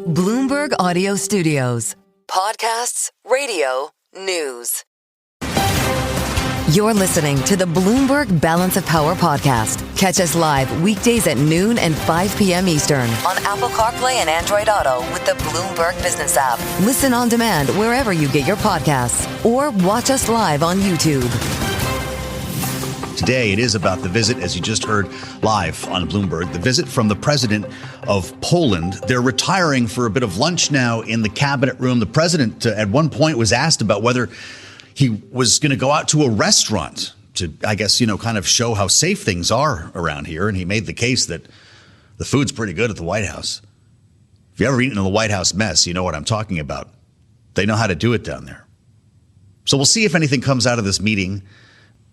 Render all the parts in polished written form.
Bloomberg Audio Studios. Podcasts, radio, news. You're listening to the Bloomberg Balance of Power podcast. Catch us live weekdays at noon and 5 p.m. Eastern on Apple CarPlay and Android Auto with the Bloomberg Business app. Listen on demand wherever you get your podcasts or watch us live on YouTube. Today, it is about the visit, as you just heard live on Bloomberg, the visit from the president of Poland. They're retiring for a bit of lunch now in the cabinet room. The president at one point was asked about whether he was going to go out to a restaurant to, I guess, kind of show how safe things are around here. And he made the case that the food's pretty good at the White House. If you've ever eaten in the White House mess, you know what I'm talking about. They know how to do it down there. So we'll see if anything comes out of this meeting,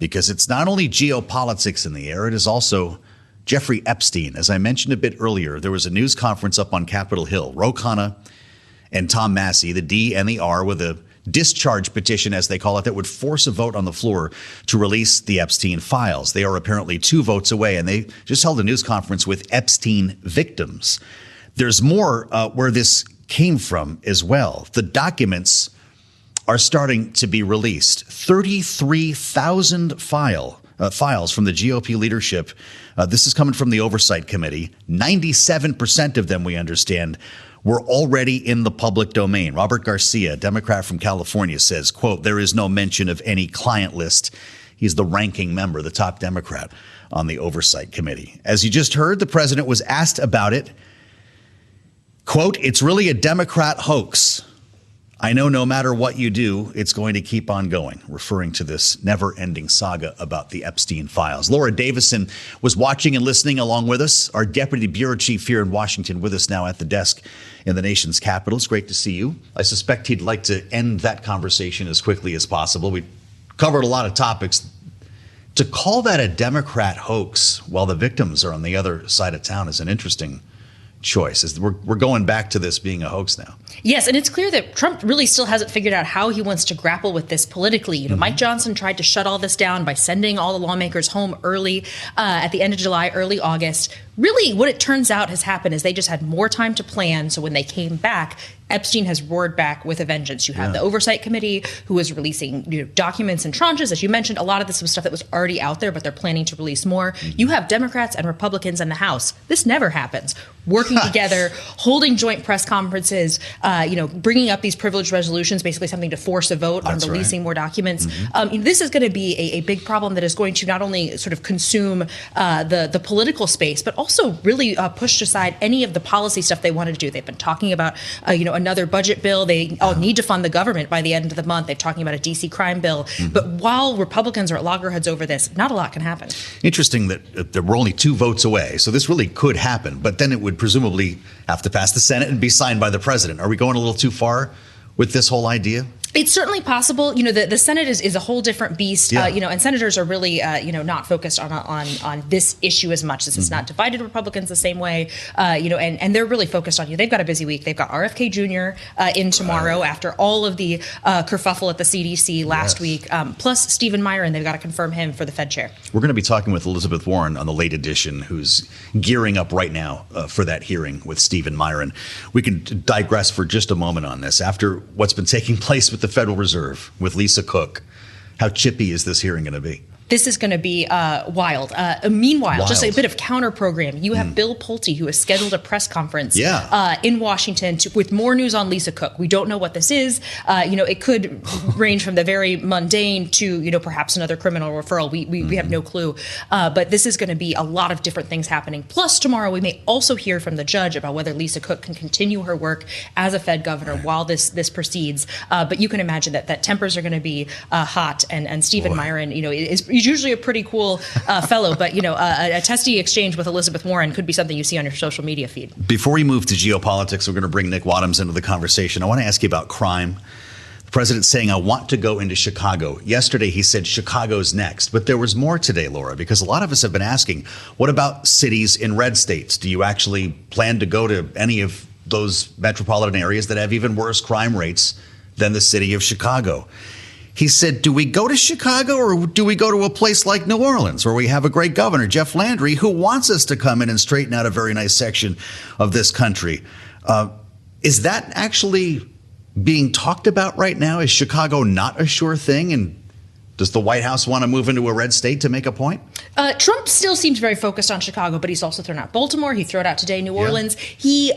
because it's not only geopolitics in the air, it is also Jeffrey Epstein. As I mentioned a bit earlier, there was a news conference up on Capitol Hill. Ro Khanna and Tom Massey, the D and the R, with a discharge petition, as they call it, that would force a vote on the floor to release the Epstein files. They are apparently 2 votes away, and they just held a news conference with Epstein victims. There's more where this came from as well. The documents are starting to be released. 33,000 files from the GOP leadership. This is coming from the Oversight Committee. 97% of them, we understand, were already in the public domain. Robert Garcia, Democrat from California, says, quote, "There is no mention of any client list." He's the ranking member, the top Democrat on the Oversight Committee. As you just heard, the president was asked about it. Quote, "It's really a Democrat hoax. I know no matter what you do, it's going to keep on going," referring to this never-ending saga about the Epstein files. Laura Davison was watching and listening along with us, our deputy bureau chief here in Washington, with us now at the desk in the nation's capital. It's great to see you. I suspect he'd like to end that conversation as quickly as possible. We covered a lot of topics. To call that a Democrat hoax while the victims are on the other side of town is an interesting choice. We're going back to this being a hoax now. Yes, and it's clear that Trump really still hasn't figured out how he wants to grapple with this politically. Mike Johnson tried to shut all this down by sending all the lawmakers home early at the end of July, early August. Really, what it turns out has happened is they just had more time to plan. So when they came back, Epstein has roared back with a vengeance. You have the Oversight Committee, who is releasing documents in tranches. As you mentioned, a lot of this was stuff that was already out there, but they're planning to release more. You have Democrats and Republicans in the House. This never happens. Working together, holding joint press conferences, bringing up these privilege resolutions, basically something to force a vote on releasing more documents. This is going to be a big problem that is going to not only sort of consume the political space, but also really push aside any of the policy stuff they wanted to do. They've been talking about, another budget bill. They all need to fund the government by the end of the month. They're talking about a DC crime bill. But while Republicans are at loggerheads over this, not a lot can happen. Interesting that there were only 2 votes away. So this really could happen. But then it would presumably have to pass the Senate and be signed by the president. Are we going a little too far with this whole idea? It's certainly possible. The Senate is a whole different beast. And senators are really, not focused on this issue as much. This is not divided Republicans the same way, and they're really focused on They've got a busy week. They've got RFK Jr. In tomorrow after all of the kerfuffle at the CDC last week, plus Stephen Myron. They've got to confirm him for the Fed chair. We're going to be talking with Elizabeth Warren on the late edition, who's gearing up right now for that hearing with Stephen Myron. We can digress for just a moment on this. After what's been taking place with the Federal Reserve, with Lisa Cook, how chippy is this hearing going to be? This is going to be wild. Meanwhile, just a bit of counter program. You have Bill Pulte, who has scheduled a press conference in Washington with more news on Lisa Cook. We don't know what this is. It could range from the very mundane to, perhaps another criminal referral. We have no clue. But this is going to be a lot of different things happening. Plus, tomorrow we may also hear from the judge about whether Lisa Cook can continue her work as a Fed governor while this proceeds. But you can imagine that tempers are going to be hot. And Stephen Myron, he's usually a pretty cool fellow, but a testy exchange with Elizabeth Warren could be something you see on your social media feed. Before we move to geopolitics, we're going to bring Nick Wadhams into the conversation. I want to ask you about crime. The president's saying, I want to go into Chicago. Yesterday, he said Chicago's next. But there was more today, Laura, because a lot of us have been asking, what about cities in red states? Do you actually plan to go to any of those metropolitan areas that have even worse crime rates than the city of Chicago? He said, do we go to Chicago or do we go to a place like New Orleans where we have a great governor, Jeff Landry, who wants us to come in and straighten out a very nice section of this country? Is that actually being talked about right now? Is Chicago not a sure thing? And does the White House want to move into a red state to make a point? Trump still seems very focused on Chicago, but he's also thrown out Baltimore. He threw out today New Orleans. He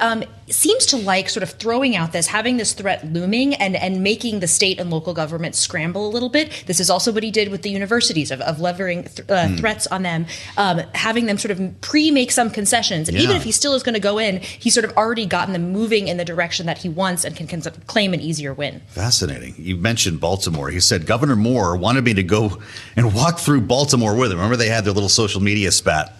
seems to like sort of throwing out this, having this threat looming and making the state and local government scramble a little bit. This is also what he did with the universities of levering threats on them, having them sort of pre-make some concessions. And even if he still is going to go in, he's sort of already gotten them moving in the direction that he wants and can claim an easier win. Fascinating. You mentioned Baltimore. He said Governor Moore wanted me to go and walk through Baltimore with him. Remember they had their little social media spat.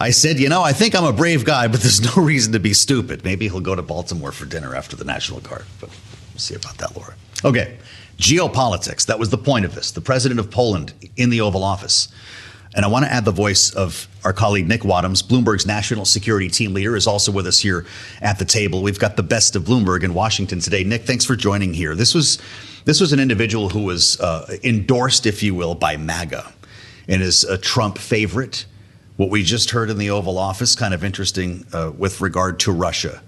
I said, I think I'm a brave guy, but there's no reason to be stupid. Maybe he'll go to Baltimore for dinner after the National Guard. But we'll see about that, Laura. Okay, geopolitics. That was the point of this. The president of Poland in the Oval Office. And I want to add the voice of our colleague Nick Wadhams, Bloomberg's national security team leader, is also with us here at the table. We've got the best of Bloomberg in Washington today. Nick, thanks for joining here. This was an individual who was endorsed, if you will, by MAGA and is a Trump favorite. What we just heard in the Oval Office, kind of interesting with regard to Russia.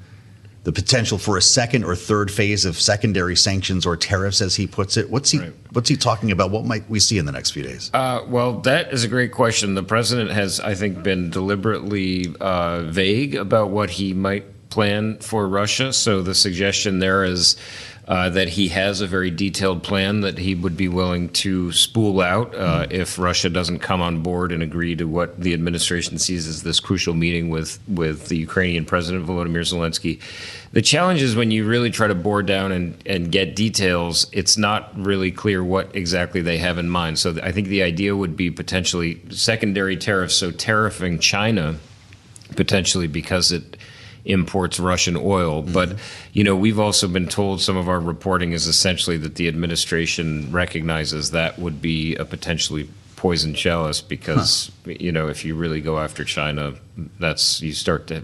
The potential for a second or third phase of secondary sanctions or tariffs, as he puts it. What's he talking about? What might we see in the next few days? Well, that is a great question. The president has, I think, been deliberately vague about what he might plan for Russia. So the suggestion there is that he has a very detailed plan that he would be willing to spool out if Russia doesn't come on board and agree to what the administration sees as this crucial meeting with the Ukrainian President Volodymyr Zelensky. The challenge is when you really try to bore down and get details, it's not really clear what exactly they have in mind. So I think the idea would be potentially secondary tariffs, so tariffing China potentially because it imports Russian oil. But, we've also been told, some of our reporting is essentially that the administration recognizes that would be a potentially poison chalice because, if you really go after China, you start to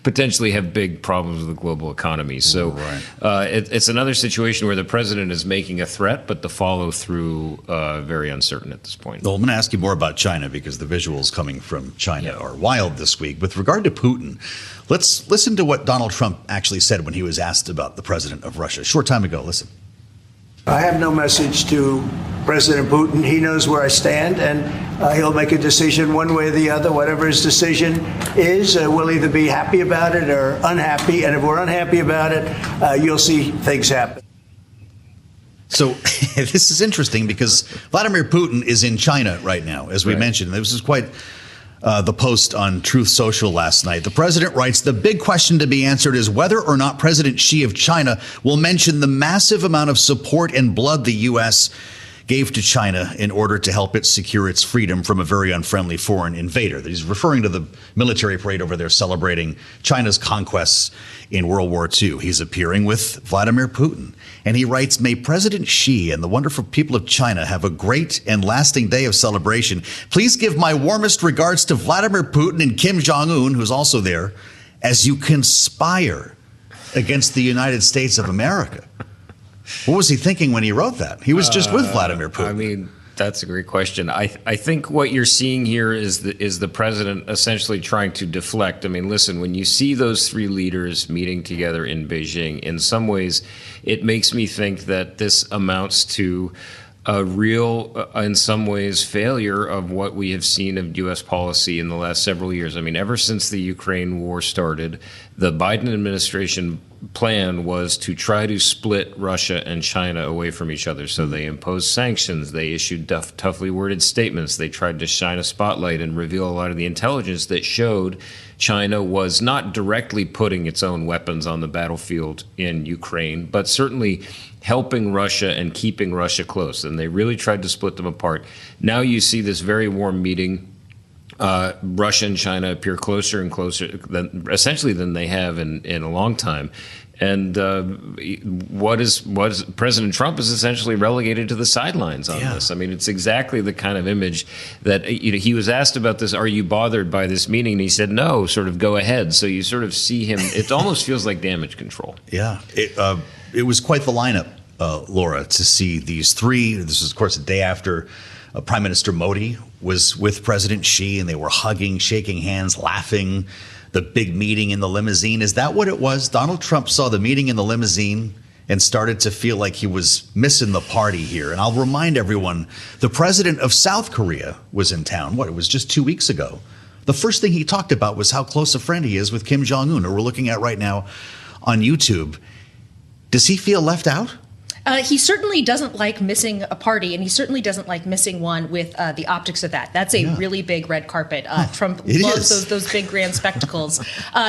potentially have big problems with the global economy. So it's another situation where the president is making a threat, but the follow through very uncertain at this point. Well, I'm going to ask you more about China because the visuals coming from China are wild this week. With regard to Putin, let's listen to what Donald Trump actually said when he was asked about the president of Russia a short time ago. Listen. I have no message to President Putin. He knows where I stand, and he'll make a decision one way or the other. Whatever his decision is, we'll either be happy about it or unhappy. And if we're unhappy about it, you'll see things happen. So this is interesting because Vladimir Putin is in China right now, as we mentioned. This is quite the post on Truth Social last night. The president writes, the big question to be answered is whether or not President Xi of China will mention the massive amount of support and blood the U.S. gave to China in order to help it secure its freedom from a very unfriendly foreign invader. He's referring to the military parade over there celebrating China's conquests in World War II. He's appearing with Vladimir Putin. And he writes, may President Xi and the wonderful people of China have a great and lasting day of celebration. Please give my warmest regards to Vladimir Putin and Kim Jong Un, who's also there, as you conspire against the United States of America. What was he thinking when he wrote that? He was just with Vladimir Putin. I mean, that's a great question. I think what you're seeing here is the president essentially trying to deflect. I mean, listen, when you see those three leaders meeting together in Beijing, in some ways, it makes me think that this amounts to a real, in some ways, failure of what we have seen of U.S. policy in the last several years. I mean, ever since the Ukraine war started, the Biden administration plan was to try to split Russia and China away from each other. So they imposed sanctions. They issued toughly worded statements. They tried to shine a spotlight and reveal a lot of the intelligence that showed China was not directly putting its own weapons on the battlefield in Ukraine, but certainly helping Russia and keeping Russia close. And they really tried to split them apart. Now you see this very warm meeting. Russia and China appear closer and closer than they have in a long time. And what is President Trump is essentially relegated to the sidelines on this. I mean, it's exactly the kind of image that he was asked about this. Are you bothered by this meeting? And he said, no, sort of go ahead. So you sort of see him. It almost feels like damage control. Yeah, it was quite the lineup, Laura, to see these three. This was, of course, the day after Prime Minister Modi was with President Xi, and they were hugging, shaking hands, laughing. the big meeting in the limousine. Is that what it was? Donald Trump saw the meeting in the limousine and started to feel like he was missing the party here. And I'll remind everyone, the president of South Korea was in town. It was just 2 weeks ago. The first thing he talked about was how close a friend he is with Kim Jong Un, who we're looking at right now on YouTube. Does he feel left out? He certainly doesn't like missing a party, and he certainly doesn't like missing one with the optics of that. That's a really big red carpet. Trump loves those big grand spectacles.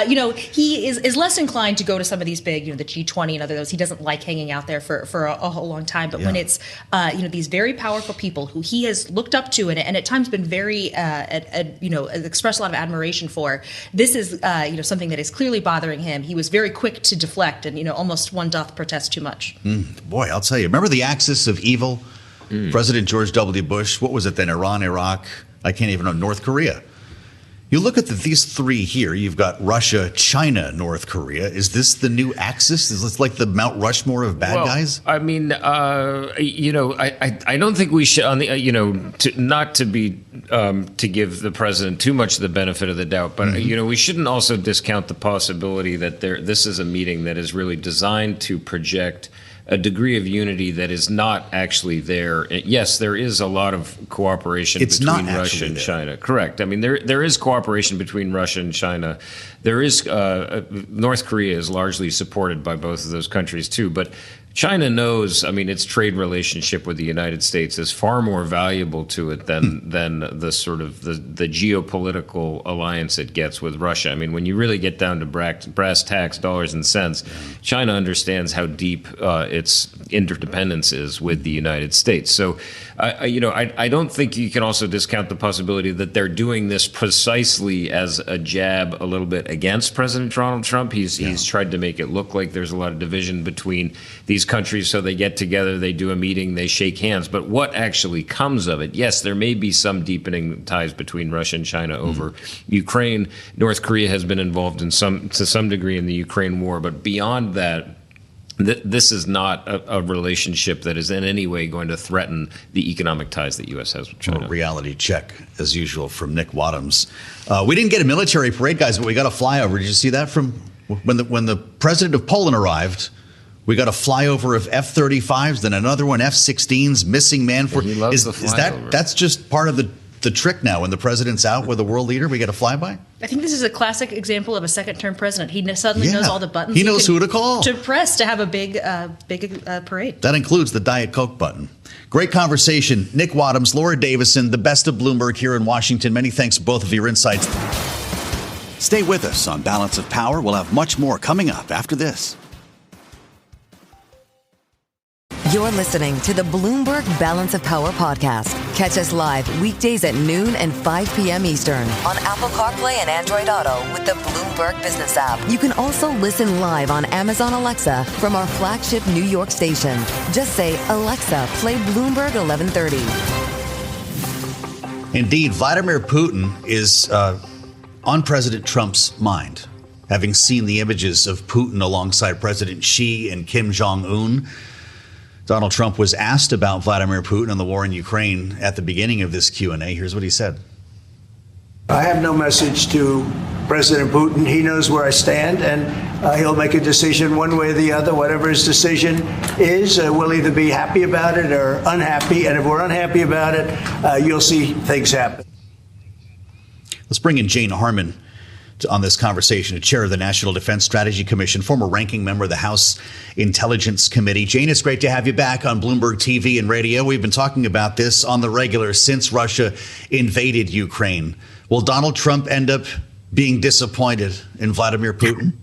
He is less inclined to go to some of these big, the G20 and other those. He doesn't like hanging out there for a whole long time. But when it's these very powerful people who he has looked up to and at times been very expressed a lot of admiration for, this is something that is clearly bothering him. He was very quick to deflect, and almost one doth protest too much. Boy, I'll tell you. Remember the axis of evil? President George W. Bush. What was it then? Iran, Iraq. I can't even know. North Korea. You look at these three here. You've got Russia, China, North Korea. Is this the new axis? Is this like the Mount Rushmore of bad guys? I mean, I don't think we should, to give the president too much the benefit of the doubt, but we shouldn't also discount the possibility that this is a meeting that is really designed to project a degree of unity that is not actually there. Yes, there is a lot of cooperation between Russia and China. Correct. I mean, there is cooperation between Russia and China. There is North Korea is largely supported by both of those countries too, but China knows, its trade relationship with the United States is far more valuable to it than the sort of the geopolitical alliance it gets with Russia. I mean, when you really get down to brass tacks, dollars and cents, China understands how deep its interdependence is with the United States. So, I don't think you can also discount the possibility that they're doing this precisely as a jab a little bit against President Donald Trump. He's tried to make it look like there's a lot of division between these countries, so they get together, they do a meeting, they shake hands. But what actually comes of it? Yes, there may be some deepening ties between Russia and China over Ukraine. North Korea has been involved to some degree in the Ukraine war, but beyond that, this is not a relationship that is in any way going to threaten the economic ties that U.S. has with China. A reality check, as usual, from Nick Wadhams. We didn't get a military parade, guys, but we got a flyover. Did you see that from when the president of Poland arrived? We got a flyover of F-35s, then another one F-16s, missing man for. He loves the flyover. That's just part of the trick now? When the president's out with a world leader, we get a flyby? I think this is a classic example of a second-term president. He suddenly knows all the buttons. He knows who to call. To press to have a big parade. That includes the Diet Coke button. Great conversation. Nick Wadhams, Laura Davison, the best of Bloomberg here in Washington. Many thanks to both of your insights. Stay with us on Balance of Power. We'll have much more coming up after this. You're listening to the Bloomberg Balance of Power podcast. Catch us live weekdays at noon and 5 p.m. Eastern on Apple CarPlay and Android Auto with the Bloomberg Business app. You can also listen live on Amazon Alexa from our flagship New York station. Just say, Alexa, play Bloomberg 1130. Indeed, Vladimir Putin is on President Trump's mind, having seen the images of Putin alongside President Xi and Kim Jong Un. Donald Trump was asked about Vladimir Putin and the war in Ukraine at the beginning of this Q&A. Here's what he said. I have no message to President Putin. He knows where I stand, and he'll make a decision one way or the other. Whatever his decision is, we'll either be happy about it or unhappy. And if we're unhappy about it, you'll see things happen. Let's bring in Jane Harman on this conversation, the chair of the National Defense Strategy Commission, former ranking member of the House Intelligence Committee. Jane, it's great to have you back on Bloomberg TV and radio. We've been talking about this on the regular since Russia invaded Ukraine. Will Donald Trump end up being disappointed in Vladimir Putin?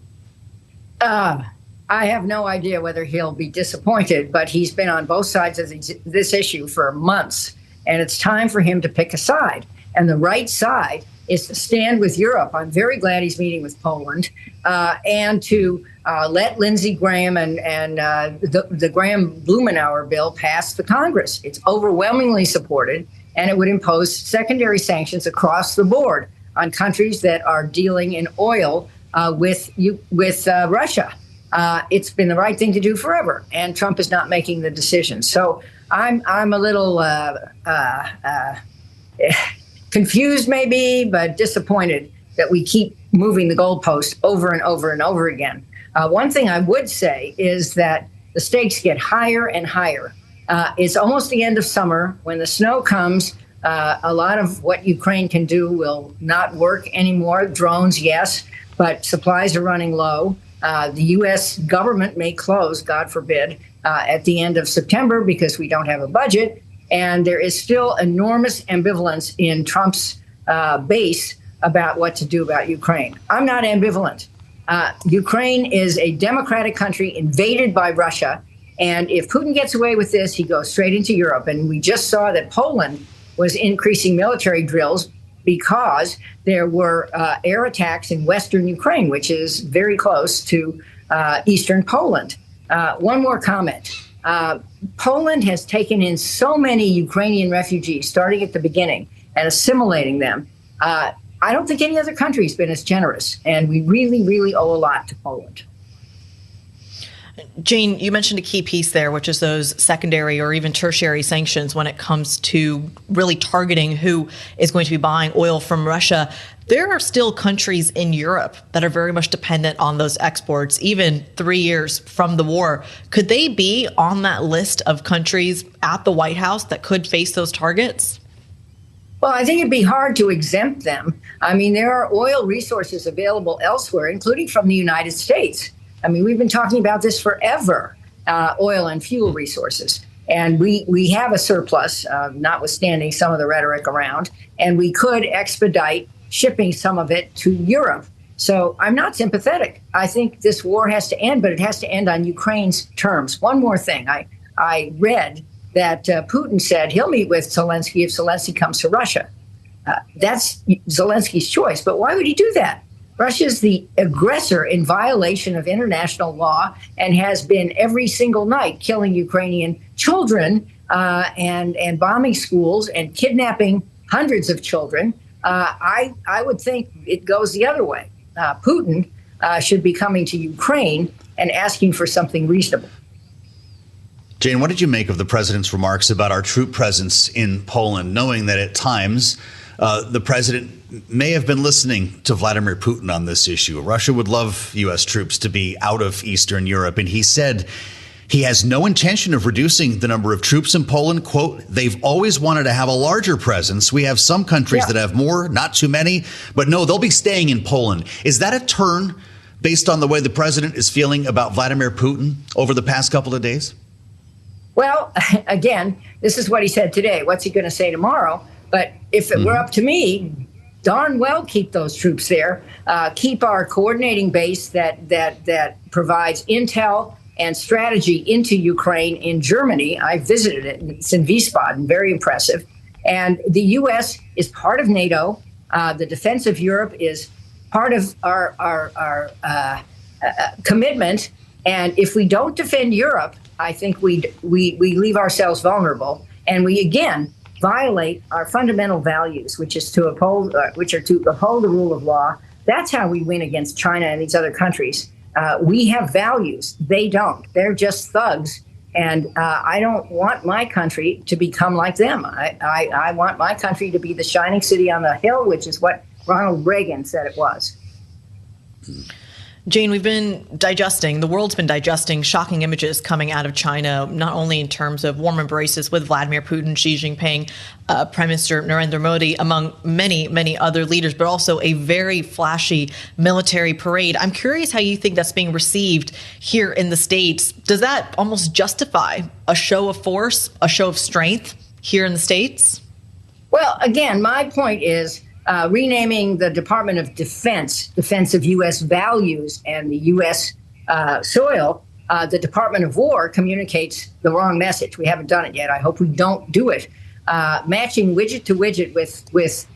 I have no idea whether he'll be disappointed, but he's been on both sides of this issue for months, and it's time for him to pick a side. And the right side is to stand with Europe. I'm very glad he's meeting with Poland, and to let Lindsey Graham and the Graham-Blumenauer bill pass the Congress. It's overwhelmingly supported, and it would impose secondary sanctions across the board on countries that are dealing in oil with Russia. It's been the right thing to do forever, and Trump is not making the decision. So I'm a little confused maybe, but disappointed that we keep moving the goalpost over and over and over again. One thing I would say is that the stakes get higher and higher. It's almost the end of summer. When the snow comes, a lot of what Ukraine can do will not work anymore. Drones, yes, but supplies are running low. The U.S. government may close, God forbid, at the end of September because we don't have a budget. And there is still enormous ambivalence in Trump's base about what to do about Ukraine. I'm not ambivalent. Ukraine is a democratic country invaded by Russia. And if Putin gets away with this, he goes straight into Europe. And we just saw that Poland was increasing military drills because there were air attacks in western Ukraine, which is very close to eastern Poland. One more comment. Poland has taken in so many Ukrainian refugees, starting at the beginning and assimilating them. I don't think any other country has been as generous, and we really, really owe a lot to Poland. Jane, you mentioned a key piece there, which is those secondary or even tertiary sanctions when it comes to really targeting who is going to be buying oil from Russia. There are still countries in Europe that are very much dependent on those exports, even 3 years from the war. Could they be on that list of countries at the White House that could face those targets? Well, I think it'd be hard to exempt them. I mean, there are oil resources available elsewhere, including from the United States. I mean, we've been talking about this forever, oil and fuel resources. And we have a surplus, notwithstanding some of the rhetoric around, and we could expedite shipping some of it to Europe. So I'm not sympathetic. I think this war has to end, but it has to end on Ukraine's terms. One more thing. I read that Putin said he'll meet with Zelensky if Zelensky comes to Russia. That's Zelensky's choice. But why would he do that? Russia's the aggressor in violation of international law and has been every single night killing Ukrainian children and bombing schools and kidnapping hundreds of children. I would think it goes the other way. Putin should be coming to Ukraine and asking for something reasonable. Jane, what did you make of the president's remarks about our troop presence in Poland, knowing that at times the president may have been listening to Vladimir Putin on this issue? Russia would love U.S. troops to be out of Eastern Europe. And he said he has no intention of reducing the number of troops in Poland. Quote, they've always wanted to have a larger presence. We have some countries that have more, not too many. But no, they'll be staying in Poland. Is that a turn based on the way the president is feeling about Vladimir Putin over the past couple of days? Well, again, this is what he said today. What's he going to say tomorrow? But if it were up to me, darn well keep those troops there. Keep our coordinating base that provides intel and strategy into Ukraine in Germany. I visited it. It's in Wiesbaden, very impressive. And the U.S. is part of NATO. The defense of Europe is part of our commitment. And if we don't defend Europe, I think we leave ourselves vulnerable. And we, again, violate our fundamental values, which are to uphold the rule of law. That's how we win against China and these other countries. We have values. They don't. They're just thugs. And I don't want my country to become like them. I want my country to be the shining city on the hill, which is what Ronald Reagan said it was. Jane, the world's been digesting shocking images coming out of China, not only in terms of warm embraces with Vladimir Putin, Xi Jinping, Prime Minister Narendra Modi, among many, many other leaders, but also a very flashy military parade. I'm curious how you think that's being received here in the States. Does that almost justify a show of force, a show of strength here in the States? Well, again, my point is, renaming the Department of Defense of U.S. values and the U.S. Soil, the Department of War communicates the wrong message. We haven't done it yet. I hope we don't do it. Matching widget to widget with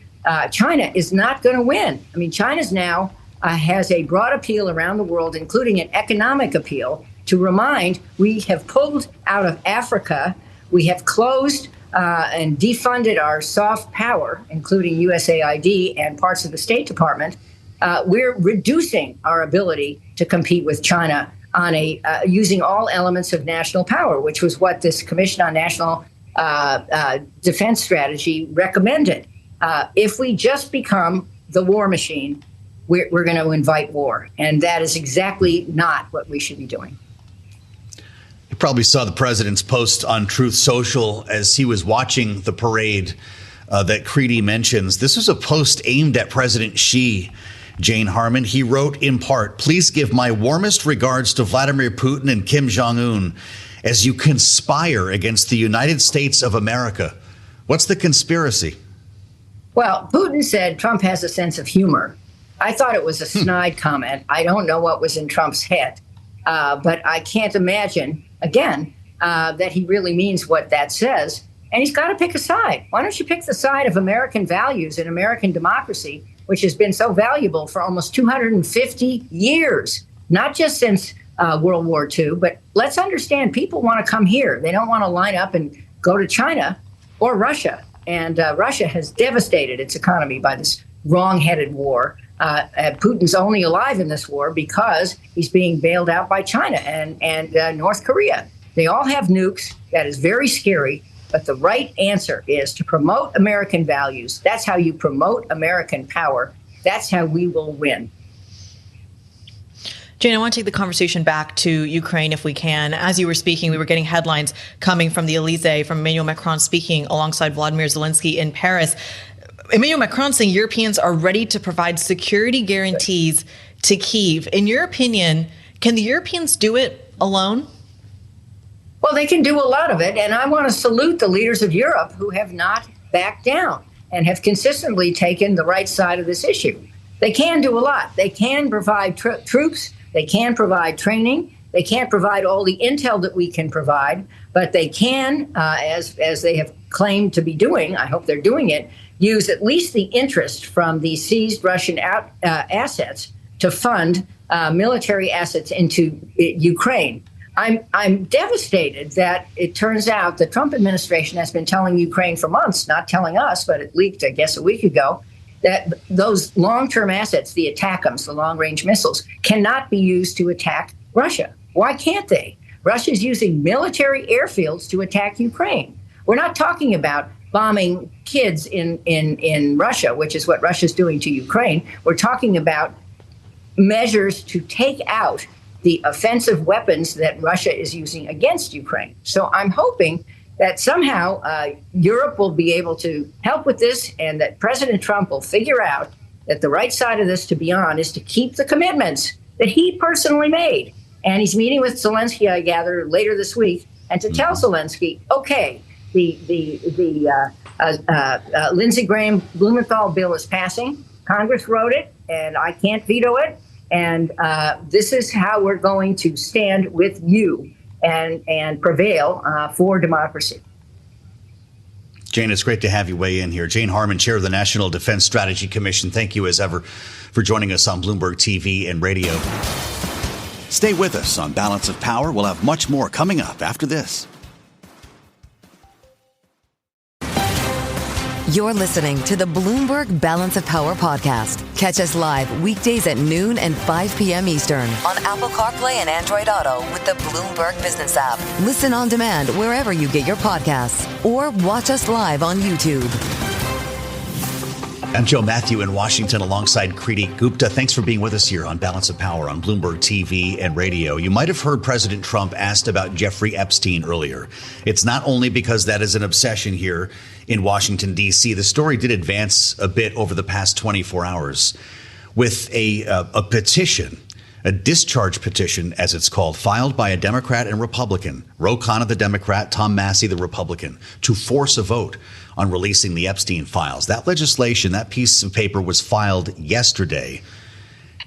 China is not going to win. I mean, China's now has a broad appeal around the world, including an economic appeal. To remind, we have pulled out of Africa. We have closed and defunded our soft power, including USAID and parts of the State Department. We're reducing our ability to compete with China on using all elements of national power, which was what this Commission on National Defense Strategy recommended. If we just become the war machine, we're going to invite war. And that is exactly not what we should be doing. You probably saw the president's post on Truth Social as he was watching the parade that Creedy mentions. This was a post aimed at President Xi. Jane Harmon, he wrote in part, "Please give my warmest regards to Vladimir Putin and Kim Jong Un as you conspire against the United States of America." What's the conspiracy? Well, Putin said Trump has a sense of humor. I thought it was a snide comment. I don't know what was in Trump's head, but I can't imagine, again, that he really means what that says. And he's got to pick a side. Why don't you pick the side of American values and American democracy, which has been so valuable for almost 250 years, not just since World War II, but let's understand people want to come here. They don't want to line up and go to China or Russia. And Russia has devastated its economy by this wrong-headed war. Putin's only alive in this war because he's being bailed out by China and North Korea. They all have nukes. That is very scary. But the right answer is to promote American values. That's how you promote American power. That's how we will win. Jane, I want to take the conversation back to Ukraine if we can. As you were speaking, we were getting headlines coming from the Elysee, from Emmanuel Macron speaking alongside Vladimir Zelensky in Paris. Emmanuel Macron saying Europeans are ready to provide security guarantees to Kyiv. In your opinion, can the Europeans do it alone? Well, they can do a lot of it, and I want to salute the leaders of Europe who have not backed down and have consistently taken the right side of this issue. They can do a lot. They can provide troops. They can provide training. They can't provide all the intel that we can provide, but they can, as they have claimed to be doing, I hope they're doing it, use at least the interest from the seized Russian assets to fund military assets into Ukraine. I'm devastated that it turns out the Trump administration has been telling Ukraine for months, not telling us, but it leaked, I guess, a week ago, that those long-term assets, the ATACMS, the long-range missiles, cannot be used to attack Russia. Why can't they? Russia's using military airfields to attack Ukraine. We're not talking about bombing kids in Russia, which is what Russia's doing to Ukraine. We're talking about measures to take out the offensive weapons that Russia is using against Ukraine. So I'm hoping that somehow Europe will be able to help with this and that President Trump will figure out that the right side of this, to be on, is to keep the commitments that he personally made. And he's meeting with Zelensky, I gather, later this week, and to tell Zelensky, okay, the Lindsey Graham Blumenthal bill is passing. Congress wrote it, and I can't veto it. And this is how we're going to stand with you and prevail for democracy. Jane, it's great to have you weigh in here. Jane Harmon, chair of the National Defense Strategy Commission. Thank you, as ever, for joining us on Bloomberg TV and radio. Stay with us on Balance of Power. We'll have much more coming up after this. You're listening to the Bloomberg Balance of Power podcast. Catch us live weekdays at noon and 5 p.m. Eastern on Apple CarPlay and Android Auto with the Bloomberg Business app. Listen on demand wherever you get your podcasts or watch us live on YouTube. I'm Joe Mathieu in Washington alongside Kriti Gupta. Thanks for being with us here on Balance of Power on Bloomberg TV and radio. You might have heard President Trump asked about Jeffrey Epstein earlier. It's not only because that is an obsession here in Washington, D.C. The story did advance a bit over the past 24 hours with a petition, a discharge petition, as it's called, filed by a Democrat and Republican, Ro Khanna, the Democrat, Tom Massey, the Republican, to force a vote on releasing the Epstein files. That legislation, that piece of paper was filed yesterday.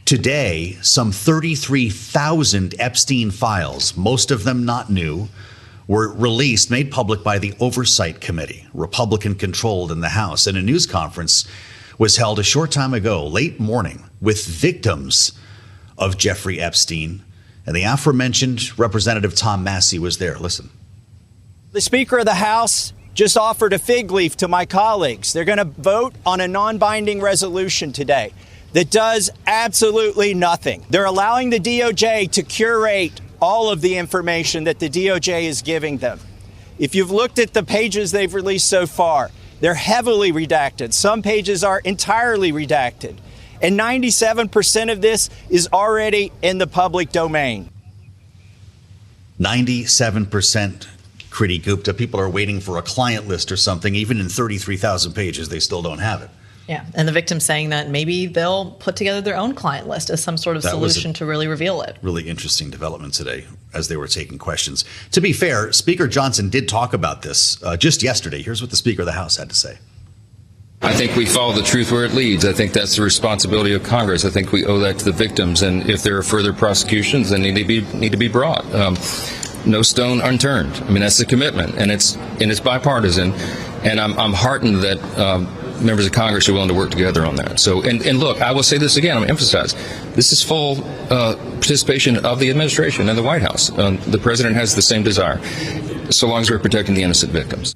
Today, some 33,000 Epstein files, most of them not new, were released, made public by the Oversight Committee, Republican-controlled in the House. And a news conference was held a short time ago, late morning, with victims of Jeffrey Epstein. And the aforementioned Representative Tom Massey was there. Listen. The Speaker of the House just offered a fig leaf to my colleagues. They're going to vote on a non-binding resolution today that does absolutely nothing. They're allowing the DOJ to curate all of the information that the DOJ is giving them. If you've looked at the pages they've released so far, they're heavily redacted. Some pages are entirely redacted. And 97% of this is already in the public domain. 97%. Kriti Gupta. People are waiting for a client list or something. Even in 33,000 pages, they still don't have it. Yeah, and the victim saying that maybe they'll put together their own client list as some sort of solution to really reveal it. Really interesting development today as they were taking questions. To be fair, Speaker Johnson did talk about this just yesterday. Here's what the Speaker of the House had to say. I think we follow the truth where it leads. I think that's the responsibility of Congress. I think we owe that to the victims. And if there are further prosecutions, they need to be brought. No stone unturned. I mean, that's the commitment, and it's bipartisan. And I'm heartened that members of Congress are willing to work together on that. So, and look, I will say this again. I'm going to emphasize this is full participation of the administration and the White House. The president has the same desire, so long as we're protecting the innocent victims.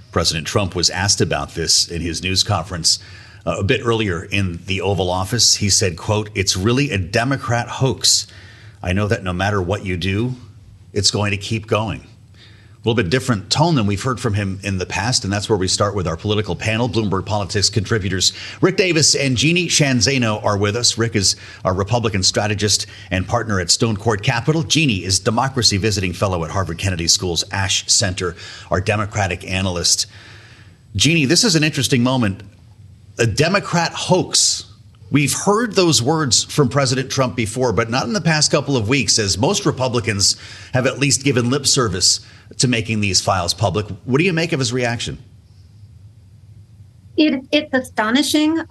President Trump was asked about this in his news conference a bit earlier in the Oval Office. He said, quote, "It's really a Democrat hoax. I know that no matter what you do, it's going to keep going." A little bit different tone than we've heard from him in the past, and that's where we start with our political panel. Bloomberg Politics contributors Rick Davis and Jeannie Shanzano are with us. Rick is our Republican strategist and partner at Stone Court Capital. Jeannie is Democracy Visiting Fellow at Harvard Kennedy School's Ash Center, our Democratic analyst. Jeannie, this is an interesting moment. A Democrat hoax. We've heard those words from President Trump before, but not in the past couple of weeks, as most Republicans have at least given lip service to making these files public. What do you make of his reaction? It's astonishing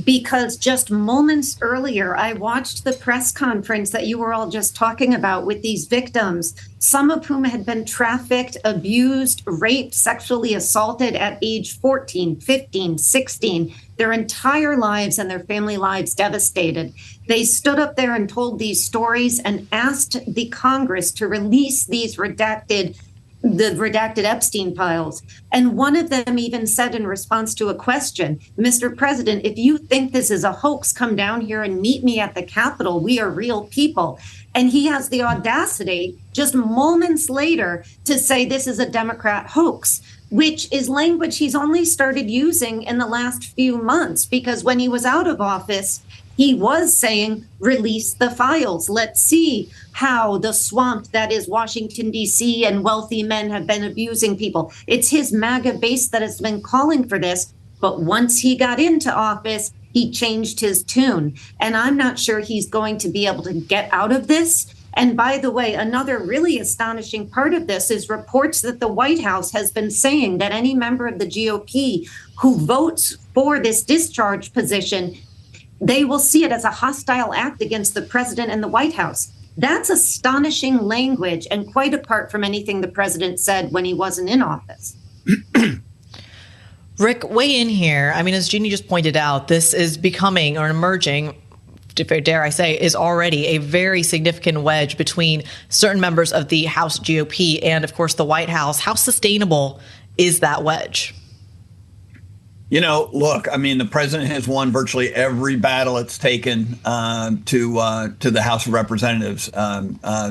because just moments earlier, I watched the press conference that you were all just talking about with these victims, some of whom had been trafficked, abused, raped, sexually assaulted at age 14, 15, 16, their entire lives and their family lives devastated. They stood up there and told these stories and asked the Congress to release these redacted Epstein files. And one of them even said in response to a question, "Mr. President, if you think this is a hoax, come down here and meet me at the Capitol. We are real people." And he has the audacity just moments later to say this is a Democrat hoax, which is language he's only started using in the last few months, because when he was out of office, he was saying, release the files. Let's see how the swamp that is Washington, D.C. and wealthy men have been abusing people. It's his MAGA base that has been calling for this. But once he got into office, he changed his tune. And I'm not sure he's going to be able to get out of this. And by the way, another really astonishing part of this is reports that the White House has been saying that any member of the GOP who votes for this discharge position, they will see it as a hostile act against the president and the White House. That's astonishing language and quite apart from anything the president said when he wasn't in office. Rick, weigh in here. I mean, as Jeannie just pointed out, this is becoming or emerging, dare I say, is already a very significant wedge between certain members of the House GOP and, of course, the White House. How sustainable is that wedge? You know, look, I mean, the president has won virtually every battle it's taken to the House of Representatives.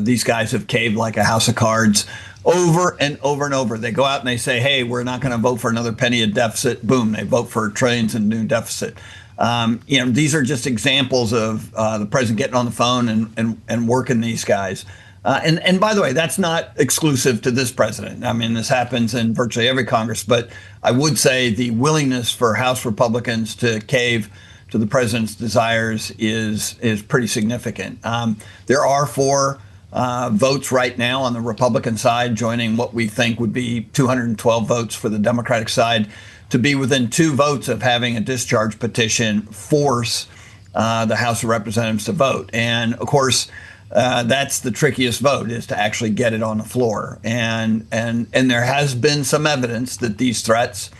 These guys have caved like a house of cards over and over and over. They go out and they say, hey, we're not going to vote for another penny of deficit. Boom, they vote for trillions in new deficit. These are just examples of the president getting on the phone and working these guys. And by the way, that's not exclusive to this president. I mean, this happens in virtually every Congress. But I would say the willingness for House Republicans to cave to the president's desires is pretty significant. There are 4 votes right now on the Republican side joining what we think would be 212 votes for the Democratic side to be within 2 votes of having a discharge petition force the House of Representatives to vote. And of course, that's the trickiest vote, is to actually get it on the floor. And there has been some evidence that these threats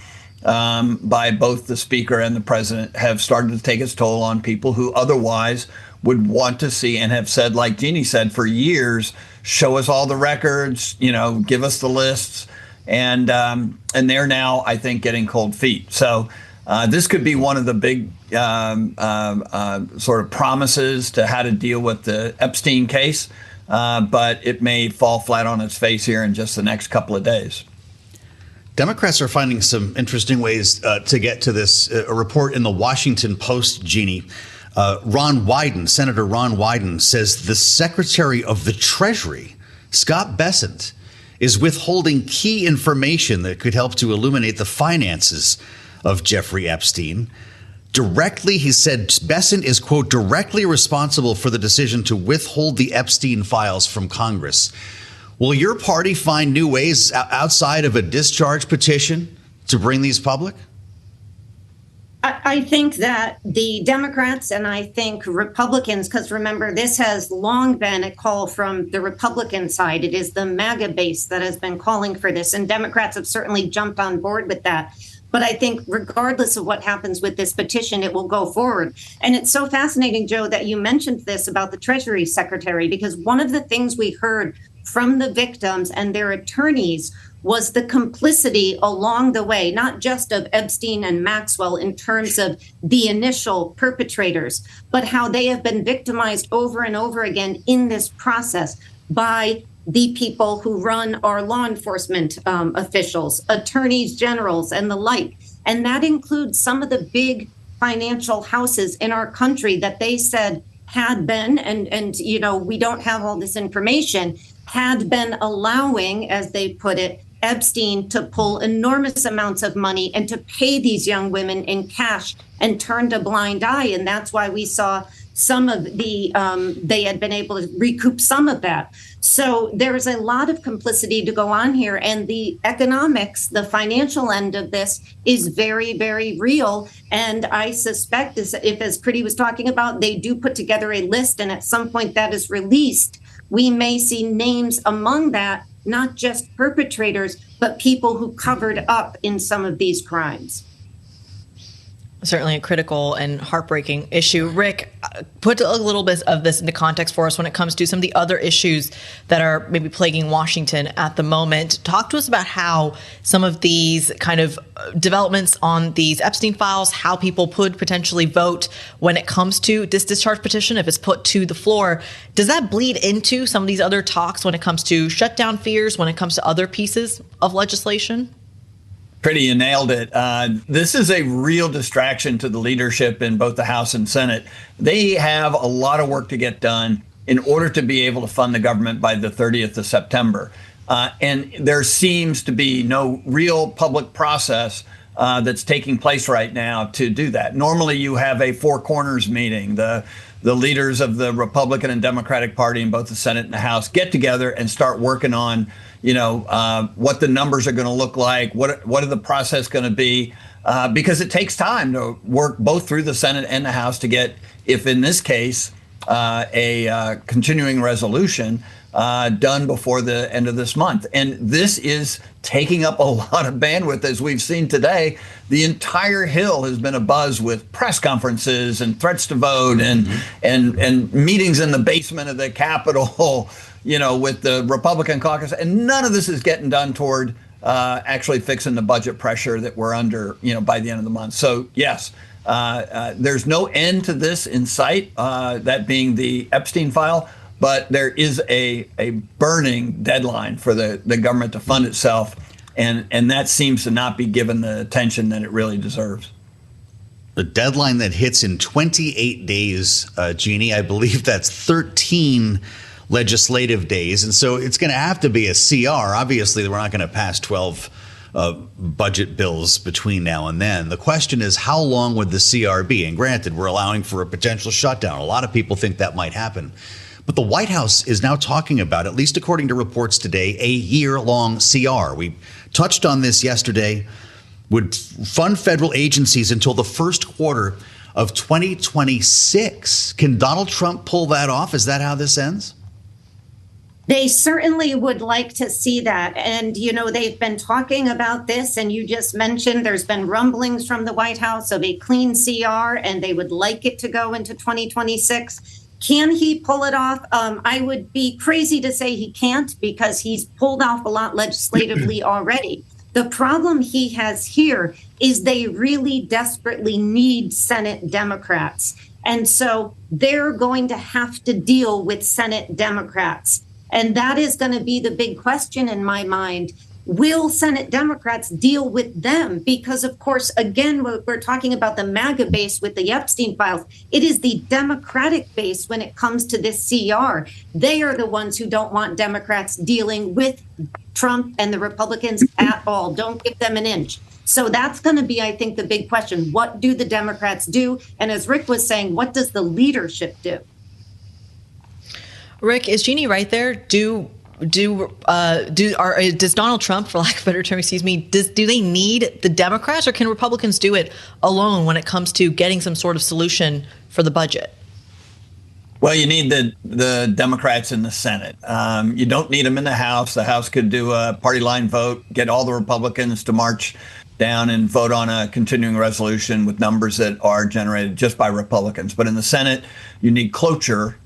by both the speaker and the president have started to take its toll on people who otherwise would want to see and have said, like Jeannie said, for years, show us all the records, give us the lists. And they're now, I think, getting cold feet. So this could be one of the big sort of promises to how to deal with the Epstein case, but it may fall flat on its face here in just the next couple of days. Democrats are finding some interesting ways to get to this. A report in the Washington Post, Jeannie, Senator Ron Wyden says the Secretary of the Treasury, Scott Bessent, is withholding key information that could help to illuminate the finances of Jeffrey Epstein. Directly, he said Bessent is, quote, directly responsible for the decision to withhold the Epstein files from Congress. Will your party find new ways outside of a discharge petition to bring these public? I think that the Democrats and I think Republicans, because remember, this has long been a call from the Republican side. It is the MAGA base that has been calling for this, and Democrats have certainly jumped on board with that. But I think regardless of what happens with this petition, it will go forward. And it's so fascinating, Joe, that you mentioned this about the Treasury Secretary, because one of the things we heard from the victims and their attorneys was the complicity along the way, not just of Epstein and Maxwell in terms of the initial perpetrators, but how they have been victimized over and over again in this process by the people who run our law enforcement officials, attorneys generals, and the like. And that includes some of the big financial houses in our country that they said had been, and you know, we don't have all this information, had been allowing, as they put it, Epstein to pull enormous amounts of money and to pay these young women in cash and turned a blind eye. And that's why we saw some of the, they had been able to recoup some of that. So there is a lot of complicity to go on here. And the economics, the financial end of this is very, very real. And I suspect, if, as Pretty was talking about, they do put together a list and at some point that is released, we may see names among that, not just perpetrators, but people who covered up in some of these crimes. Certainly a critical and heartbreaking issue. Rick, put a little bit of this into context for us when it comes to some of the other issues that are maybe plaguing Washington at the moment. Talk to us about how some of these kind of developments on these Epstein files, how people could potentially vote when it comes to this discharge petition, if it's put to the floor. Does that bleed into some of these other talks when it comes to shutdown fears, when it comes to other pieces of legislation? Pretty, you nailed it. This is a real distraction to the leadership in both the House and Senate. They have a lot of work to get done in order to be able to fund the government by the 30th of September. And there seems to be no real public process that's taking place right now to do that. Normally, you have a four corners meeting. The leaders of the Republican and Democratic Party in both the Senate and the House get together and start working on, you know, what the numbers are going to look like, what are the process going to be, because it takes time to work both through the Senate and the House to get, if in this case, a continuing resolution done before the end of this month. And this is taking up a lot of bandwidth, as we've seen today. The entire Hill has been abuzz with press conferences and threats to vote and meetings in the basement of the Capitol, you know, with the Republican caucus. And none of this is getting done toward actually fixing the budget pressure that we're under, you know, by the end of the month. So, yes, there's no end to this in sight, that being the Epstein file. But there is a burning deadline for the government to fund itself. And that seems to not be given the attention that it really deserves. The deadline that hits in 28 days, Jeannie, I believe that's 13 legislative days. And so it's going to have to be a CR. Obviously, we're not going to pass 12 budget bills between now and then. The question is, how long would the CR be? And granted, we're allowing for a potential shutdown. A lot of people think that might happen. But the White House is now talking about, at least according to reports today, a year-long CR. We touched on this yesterday. Would fund federal agencies until the first quarter of 2026. Can Donald Trump pull that off? Is that how this ends? They certainly would like to see that. And, you know, they've been talking about this. And you just mentioned there's been rumblings from the White House of a clean CR, and they would like it to go into 2026. Can he pull it off? I would be crazy to say he can't, because he's pulled off a lot legislatively already. The problem he has here is they really desperately need Senate Democrats. And so they're going to have to deal with Senate Democrats. And that is going to be the big question in my mind. will Senate Democrats deal with them? Because, of course, again, we're talking about the MAGA base with the Epstein files. It is the Democratic base when it comes to this CR. They are the ones who don't want Democrats dealing with Trump and the Republicans at all. Don't give them an inch. So that's going to be, I think, the big question. What do the Democrats do? And as Rick was saying, what does the leadership do? Rick, is Jeannie right there? Does Donald Trump, for lack of a better term, do they need the Democrats, or can Republicans do it alone when it comes to getting some sort of solution for the budget? Well, you need the Democrats in the Senate. You don't need them in the House. The House could do a party line vote, get all the Republicans to march down and vote on a continuing resolution with numbers that are generated just by Republicans. But in the Senate, you need cloture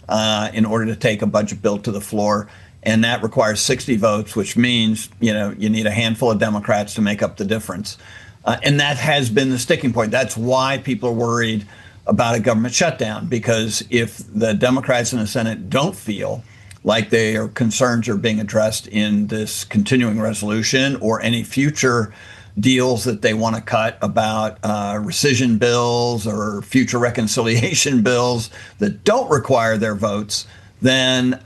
in order to take a budget bill to the floor. And that requires 60 votes, which means, you need a handful of Democrats to make up the difference. And that has been the sticking point. That's why people are worried about a government shutdown, because if the Democrats in the Senate don't feel like their concerns are being addressed in this continuing resolution or any future deals that they want to cut about rescission bills or future reconciliation bills that don't require their votes, then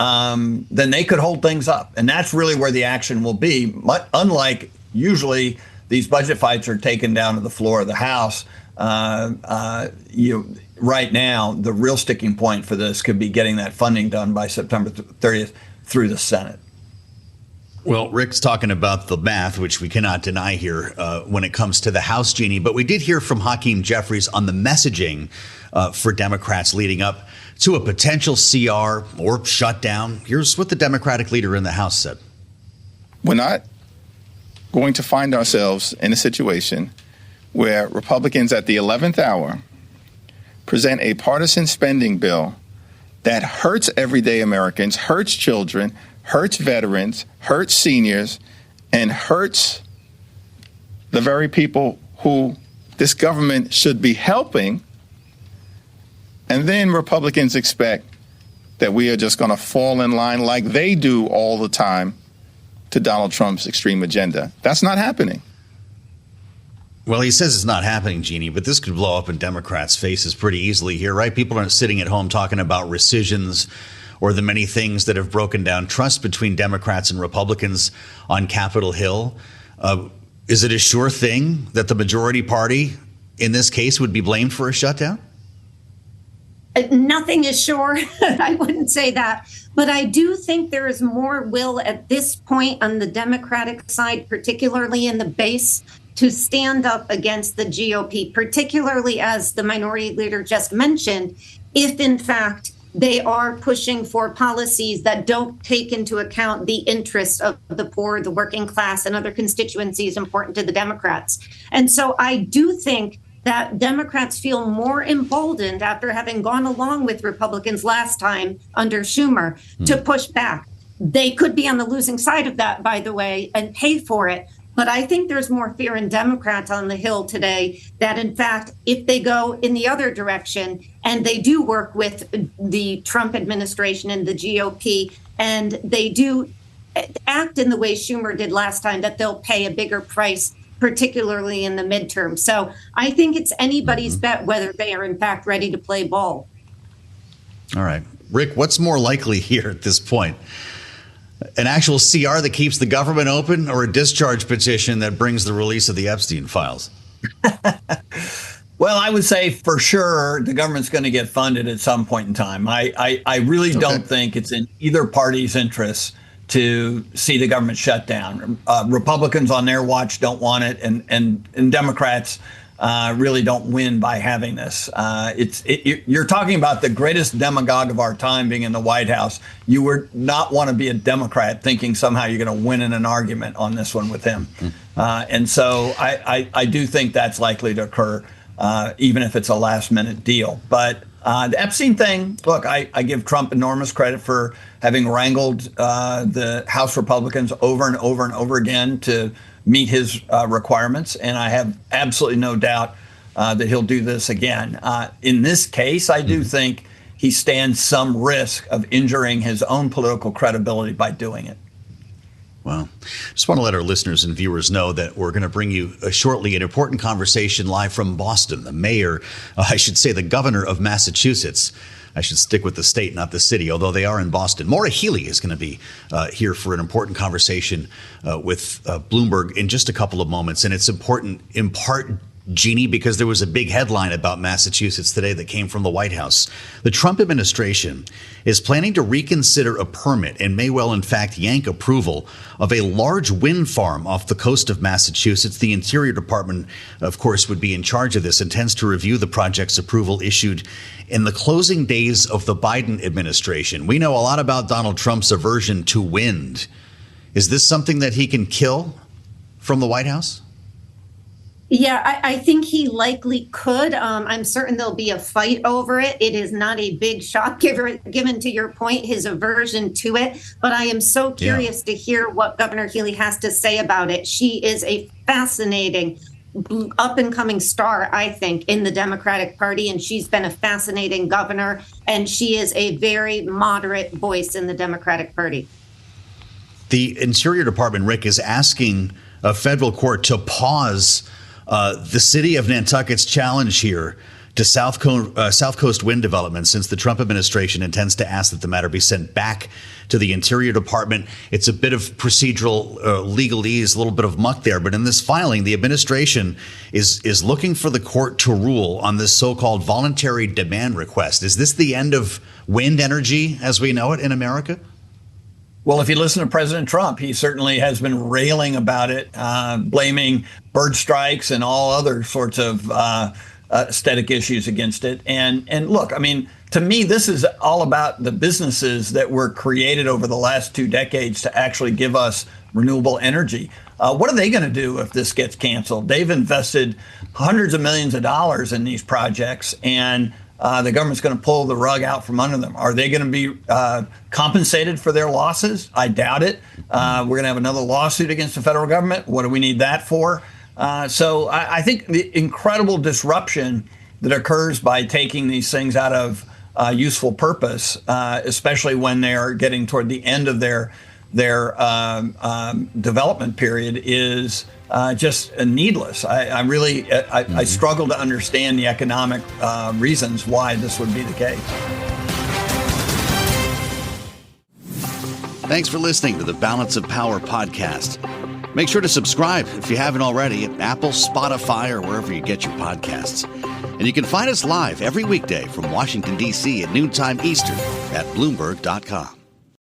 they could hold things up. And that's really where the action will be. Unlike usually these budget fights are taken down to the floor of the House, right now, the real sticking point for this could be getting that funding done by September 30th through the Senate. Well, Rick's talking about the math, which we cannot deny here when it comes to the House, Jeannie. But we did hear from Hakeem Jeffries on the messaging for Democrats leading up to a potential CR or shutdown. Here's what the Democratic leader in the House said. We're not going to find ourselves in a situation where Republicans at the 11th hour present a partisan spending bill that hurts everyday Americans, hurts children, hurts veterans, hurts seniors, and hurts the very people who this government should be helping. And then Republicans expect that we are just going to fall in line like they do all the time to Donald Trump's extreme agenda. That's not happening. Well, he says it's not happening, Jeannie, but this could blow up in Democrats' faces pretty easily here, right? People aren't sitting at home talking about rescissions or the many things that have broken down trust between Democrats and Republicans on Capitol Hill. Is it a sure thing that the majority party in this case would be blamed for a shutdown? Nothing is sure. I wouldn't say that. But I do think there is more will at this point on the Democratic side, particularly in the base, to stand up against the GOP, particularly as the minority leader just mentioned, if in fact they are pushing for policies that don't take into account the interests of the poor, the working class, and other constituencies important to the Democrats. And so I do think that Democrats feel more emboldened after having gone along with Republicans last time under Schumer to push back. They could be on the losing side of that, by the way, and pay for it. But I think there's more fear in Democrats on the Hill today that, in fact, if they go in the other direction and they do work with the Trump administration and the GOP, and they do act in the way Schumer did last time, that they'll pay a bigger price, particularly in the midterm. So I think it's anybody's bet whether they are, in fact, ready to play ball. All right. Rick, what's more likely here at this point? An actual CR that keeps the government open, or a discharge petition that brings the release of the Epstein files? Well, I would say for sure the government's going to get funded at some point in time. I really don't think it's in either party's interest to see the government shut down. Republicans on their watch don't want it, and Democrats really don't win by having this. You're talking about the greatest demagogue of our time being in the White House. You would not want to be a Democrat thinking somehow you're going to win in an argument on this one with him. And so I do think that's likely to occur, even if it's a last minute deal. But the Epstein thing, look, I give Trump enormous credit for having wrangled the House Republicans over and over and over again to meet his requirements. And I have absolutely no doubt that he'll do this again. In this case, I do think he stands some risk of injuring his own political credibility by doing it. Well, just want to let our listeners and viewers know that we're going to bring you shortly an important conversation live from Boston. The mayor, I should say the governor of Massachusetts. I should stick with the state, not the city, although they are in Boston. Maura Healey is going to be here for an important conversation with Bloomberg in just a couple of moments. And it's important in part, Jeannie, because there was a big headline about Massachusetts today that came from the White House. The Trump administration is planning to reconsider a permit and may well, in fact, yank approval of a large wind farm off the coast of Massachusetts. The Interior Department, of course, would be in charge of this, intends to review the project's approval issued in the closing days of the Biden administration. We know a lot about Donald Trump's aversion to wind. Is this something that he can kill from the White House? Yeah, I think he likely could. I'm certain there'll be a fight over it. It is not a big shock given to your point, his aversion to it. But I am so curious to hear what Governor Healey has to say about it. She is a fascinating up and coming star, I think, in the Democratic Party. And she's been a fascinating governor. And she is a very moderate voice in the Democratic Party. The Interior Department, Rick, is asking a federal court to pause the city of Nantucket's challenge here to South Coast wind development, since the Trump administration intends to ask that the matter be sent back to the Interior Department. It's a bit of procedural legalese, a little bit of muck there. But in this filing, the administration is looking for the court to rule on this so-called voluntary demand request. Is this the end of wind energy as we know it in America? Well, if you listen to President Trump, he certainly has been railing about it, blaming bird strikes and all other sorts of aesthetic issues against it. And look, I mean, to me, this is all about the businesses that were created over the last 2 decades to actually give us renewable energy. What are they going to do if this gets canceled? They've invested hundreds of millions of dollars in these projects, and the government's going to pull the rug out from under them. Are they going to be compensated for their losses? I doubt it. We're going to have another lawsuit against the federal government. What do we need that for? So I think the incredible disruption that occurs by taking these things out of useful purpose, especially when they are getting toward the end of their development period, is just needless. I struggle to understand the economic reasons why this would be the case. Thanks for listening to the Balance of Power podcast. Make sure to subscribe if you haven't already at Apple, Spotify, or wherever you get your podcasts. And you can find us live every weekday from Washington, D.C. at noontime Eastern at Bloomberg.com.